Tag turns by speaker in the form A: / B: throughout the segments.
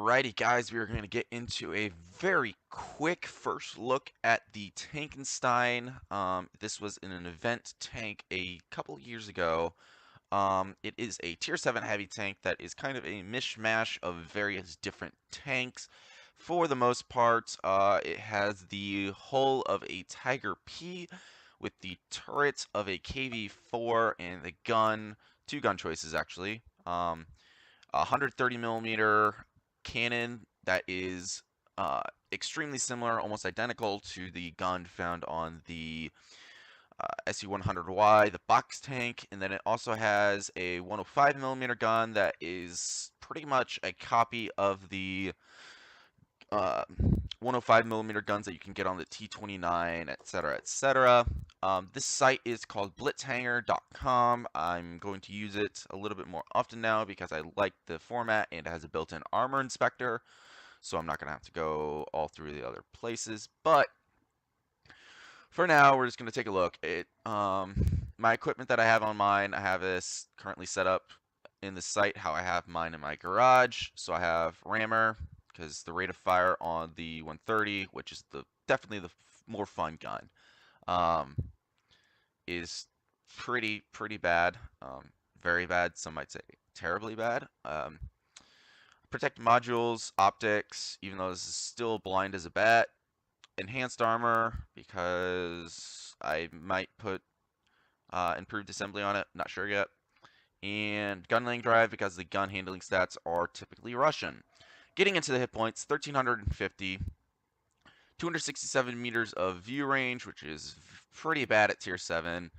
A: Alrighty, guys, we are going to get into a very quick first look at the Tankenstein. This was in an event tank a couple years ago. It is a Tier 7 heavy tank that is kind of a mishmash of various different tanks. For the most part, it has the hull of a Tiger P with the turret of a KV-4 and the gun, two gun choices actually. A 130 millimeter cannon that is extremely similar, almost identical to the gun found on the SU-100Y, the box tank, and then it also has a 105 millimeter gun that is pretty much a copy of the 105 millimeter guns that you can get on the T29, etc., etc. This site is called blitzhanger.com. I'm going to use it a little bit more often now because I like the format and it has a built-in armor inspector, so I'm not going to have to go all through the other places. But for now, we're just going to take a look at my equipment that I have on mine. I have this currently set up in the site how I have mine in my garage. So I have rammer, because the rate of fire on the 130, which is definitely the more fun gun, is pretty bad, very bad. Some might say terribly bad. Protect modules, optics, even though this is still blind as a bat. Enhanced armor, because I might put improved assembly on it, not sure yet. And gun lane drive, because the gun handling stats are typically Russian. Getting into the hit points, 1350, 267 meters of view range, which is pretty bad at tier 7. It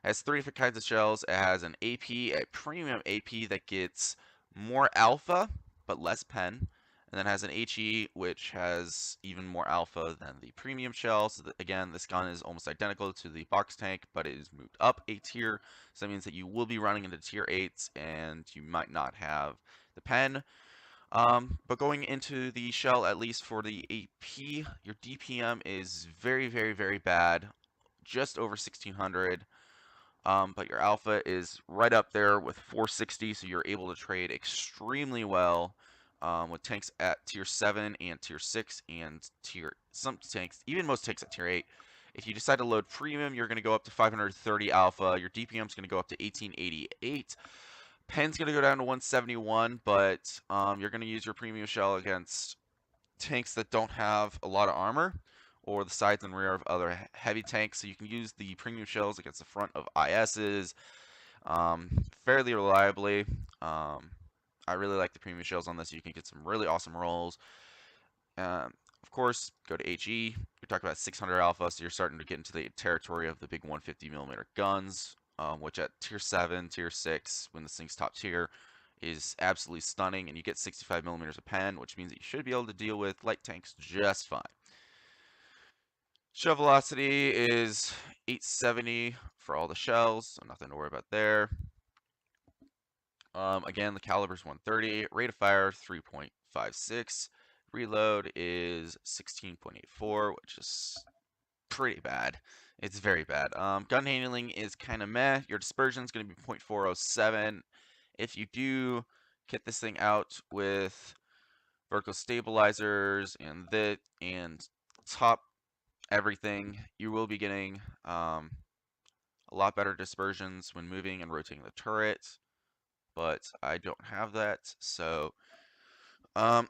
A: has 3 different kinds of shells. It has an AP, a premium AP that gets more alpha, but less pen. And then has an HE, which has even more alpha than the premium shell. So that, again, this gun is almost identical to the box tank, but it is moved up a tier. So that means that you will be running into tier 8s, and you might not have the pen. But going into the shell, at least for the AP, your DPM is very bad, just over 1600. But your alpha is right up there with 460, so you're able to trade extremely well with tanks at tier 7 and tier 6 and some tanks, even most tanks at tier 8. If you decide to load premium, you're going to go up to 530 alpha. Your DPM is going to go up to 1888. Pen's going to go down to 171, but you're going to use your premium shell against tanks that don't have a lot of armor, or the sides and rear of other heavy tanks. So you can use the premium shells against the front of ISs fairly reliably. I really like the premium shells on this. You can get some really awesome rolls. Of course, go to HE. You're talking about 600 alpha, so you're starting to get into the territory of the big 150 millimeter guns. Which at tier 7, tier 6, when this thing's top tier, is absolutely stunning, and you get 65 millimeters of pen, which means that you should be able to deal with light tanks just fine. Shell velocity is 870 for all the shells, so nothing to worry about there. Again, the caliber's 130, rate of fire 3.56, reload is 16.84, which is pretty bad. It's very bad. Gun handling is kind of meh. Your dispersion is going to be 0.407. If you do get this thing out with vertical stabilizers and top everything, you will be getting a lot better dispersions when moving and rotating the turret. But I don't have that, so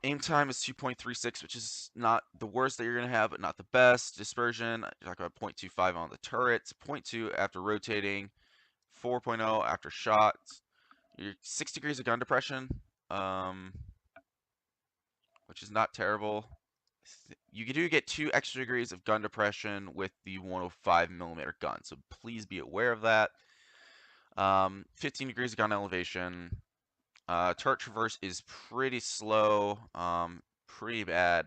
A: aim time is 2.36, which is not the worst that you're going to have, but not the best. Dispersion, you're talking about 0.25 on the turret, 0.2 after rotating, 4.0 after shots. You're 6 degrees of gun depression, which is not terrible. You do get 2 extra degrees of gun depression with the 105 millimeter gun, so please be aware of that. 15 degrees of gun elevation. Turret traverse is pretty slow, pretty bad.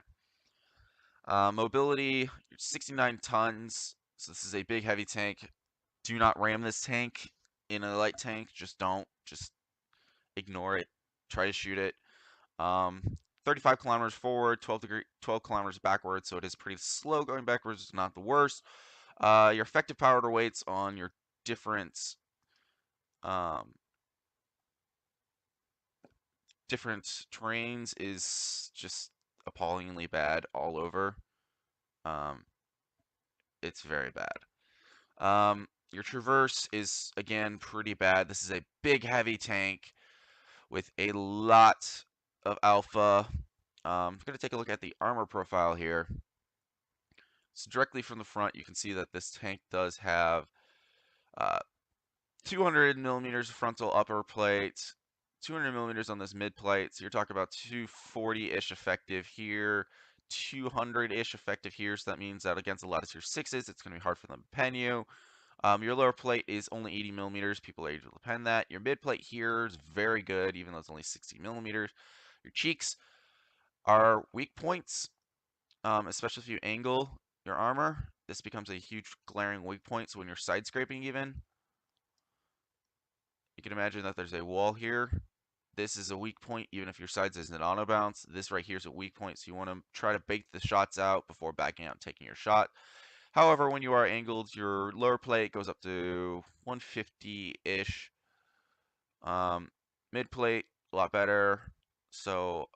A: Mobility, 69 tons, so this is a big heavy tank. Do not ram this tank in a light tank, just don't, just ignore it, try to shoot it. 35 kilometers forward, 12 kilometers backwards, so it is pretty slow going backwards, it's not the worst. Your effective power to weights on your different different terrains is just appallingly bad all over. It's very bad. Your traverse is, again, pretty bad. This is a big, heavy tank with a lot of alpha. I'm going to take a look at the armor profile here. So directly from the front, you can see that this tank does have 200 millimeters frontal upper plate, 200 millimeters on this mid plate. So you're talking about 240-ish effective here, 200-ish effective here. So that means that against a lot of tier 6s, it's going to be hard for them to pen you. Your lower plate is only 80 millimeters. People are able to pen that. Your mid plate here is very good, even though it's only 60 millimeters. Your cheeks are weak points, especially if you angle your armor. This becomes a huge glaring weak point. So when you're side scraping even, you can imagine that there's a wall here. This is a weak point, even if your sides isn't an auto bounce. This right here is a weak point, so you want to try to bake the shots out before backing out and taking your shot. However, when you are angled, your lower plate goes up to 150-ish. Mid plate, a lot better. So,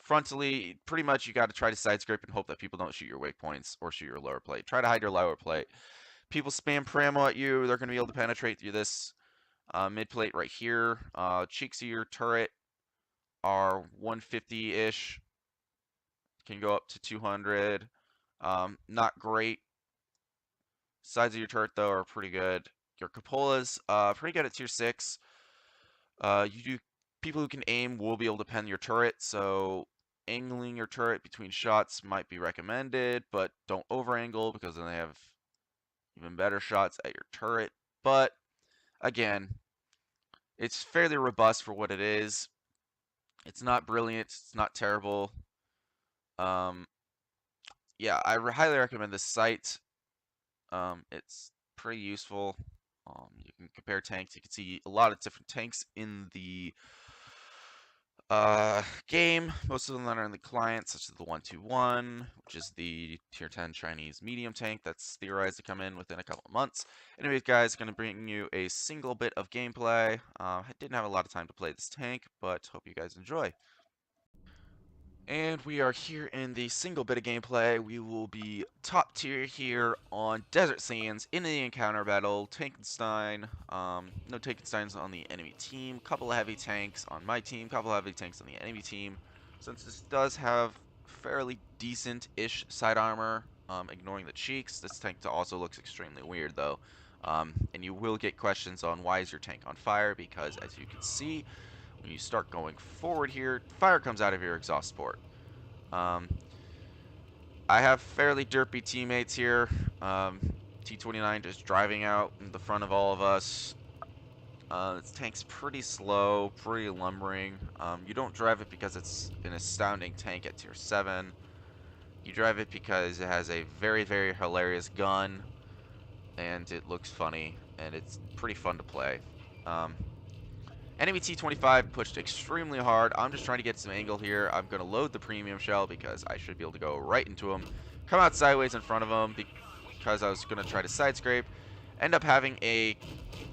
A: frontally, pretty much you got to try to side scrape and hope that people don't shoot your weak points or shoot your lower plate. Try to hide your lower plate. People spam Pramo at you, they're going to be able to penetrate through this mid plate right here. Cheeks of your turret are 150-ish. Can go up to 200. Not great. Sides of your turret, though, are pretty good. Your cupolas, pretty good at tier 6. People who can aim will be able to pen your turret, so angling your turret between shots might be recommended, but don't over-angle because then they have even better shots at your turret. But, again, it's fairly robust for what it is. It's not brilliant. It's not terrible. Yeah, I highly recommend this site. It's pretty useful. You can compare tanks. You can see a lot of different tanks in the game. Most of them that are in the client, such as the 121, which is the tier 10 Chinese medium tank that's theorized to come in within a couple of months. Anyways, guys, going to bring you a single bit of gameplay. I didn't have a lot of time to play this tank, but hope you guys enjoy. And we are here in the single bit of gameplay. We will be top tier here on Desert Sands in the encounter battle. Tankenstein, no Tankensteins on the enemy team. Couple of heavy tanks on my team. Couple of heavy tanks on the enemy team. Since this does have fairly decent-ish side armor, ignoring the cheeks, this tank also looks extremely weird though. And you will get questions on why is your tank on fire, because as you can see, when you start going forward here, fire comes out of your exhaust port. I have fairly derpy teammates here. T29 just driving out in the front of all of us. This tank's pretty slow, pretty lumbering. You don't drive it because it's an astounding tank at tier 7. You drive it because it has a very, very hilarious gun, and it looks funny, and it's pretty fun to play. Enemy T25 pushed extremely hard. I'm just trying to get some angle here. I'm going to load the premium shell because I should be able to go right into him. Come out sideways in front of him because I was going to try to side scrape. End up having a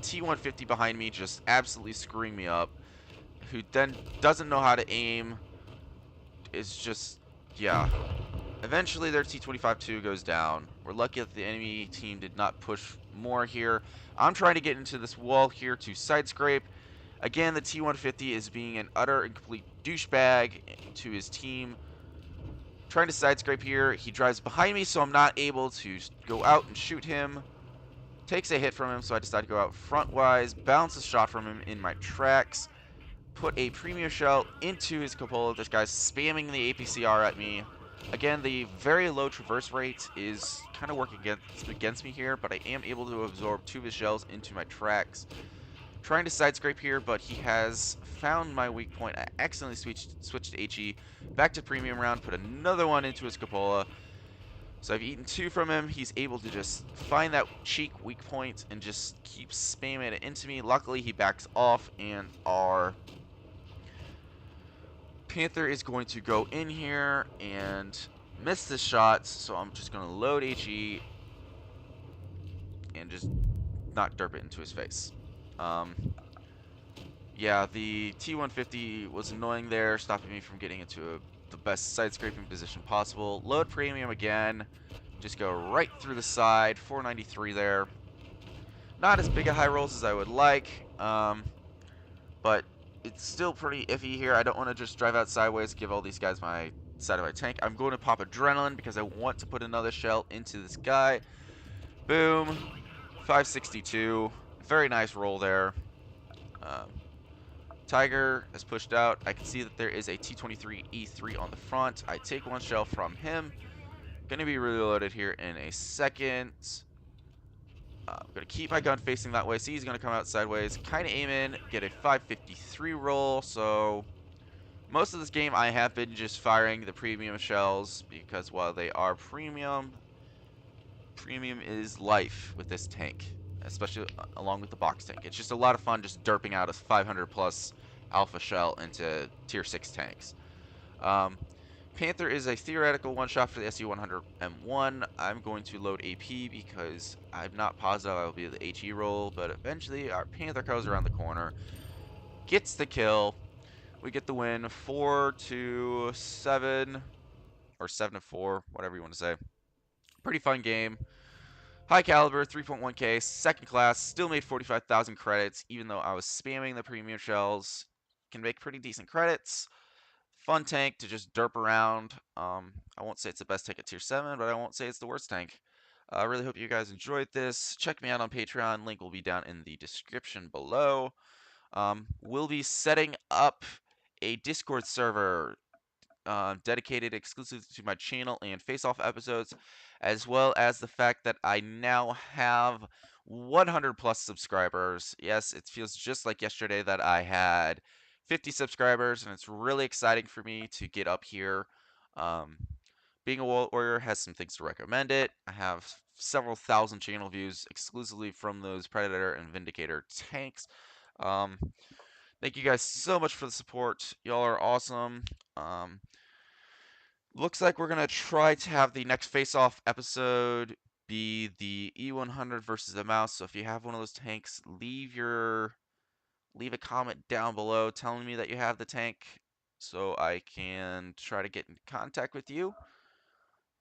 A: T150 behind me just absolutely screwing me up. Who then doesn't know how to aim. Is just, yeah. Eventually their T25-2 goes down. We're lucky that the enemy team did not push more here. I'm trying to get into this wall here to side scrape. Again, the T150 is being an utter and complete douchebag to his team. Trying to side scrape here. He drives behind me, so I'm not able to go out and shoot him. Takes a hit from him, so I decide to go out frontwise. Bounce a shot from him in my tracks. Put a premium shell into his cupola. This guy's spamming the APCR at me. Again, the very low traverse rate is kind of working against me here, but I am able to absorb 2 of his shells into my tracks. Trying to side scrape here, but he has found my weak point. I accidentally switched to HE, back to premium round, put another one into his cupola. So I've eaten 2 from him. He's able to just find that cheek weak point and just keep spamming it into me. Luckily, he backs off, and our Panther is going to go in here and miss the shots. So I'm just going to load HE and just not derp it into his face. Yeah, the T-150 was annoying there, stopping me from getting into the best side scraping position possible. Load premium again. Just go right through the side. 493 there. Not as big a high rolls as I would like, but it's still pretty iffy here. I don't want to just drive out sideways, give all these guys my side of my tank. I'm going to pop adrenaline because I want to put another shell into this guy. Boom. 562. Very nice roll there. Um, Tiger has pushed out. I can see that there is a T-23E3 on the front. I take one shell from him. Going to be reloaded here in a second. I'm going to keep my gun facing that way. See, he's going to come out sideways. Kind of aim in, get a 553 roll. So most of this game I have been just firing the premium shells because while they are premium, premium is life with this tank, especially along with the box tank. It's just a lot of fun just derping out a 500 plus alpha shell into tier 6 tanks. Um, Panther is a theoretical one-shot for the SU-100M1. I'm going to load AP because I'm not positive I will be the HE roll, but eventually our Panther comes around the corner, gets the kill. We get the win 4-7, or 7-4, whatever you want to say. Pretty fun game. High caliber, 3.1k, second class, still made 45,000 credits, even though I was spamming the premium shells. Can make pretty decent credits. Fun tank to just derp around. I won't say it's the best tank at tier 7, but I won't say it's the worst tank. I really hope you guys enjoyed this. Check me out on Patreon. Link will be down in the description below. We'll be setting up a Discord server dedicated exclusively to my channel and face-off episodes, as well as the fact that I now have 100 plus subscribers. Yes, it feels just like yesterday that I had 50 subscribers, and it's really exciting for me to get up here. Um, being a warrior has some things to recommend it. I have several thousand channel views exclusively from those Predator and Vindicator tanks. Um, Thank you guys so much for the support. Y'all are awesome. Um, Looks like we're gonna try to have the next face-off episode be the E100 versus the mouse. So if you have one of those tanks, leave a comment down below telling me that you have the tank, so I can try to get in contact with you.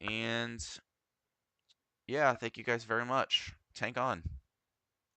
A: And yeah, thank you guys very much. Tank on.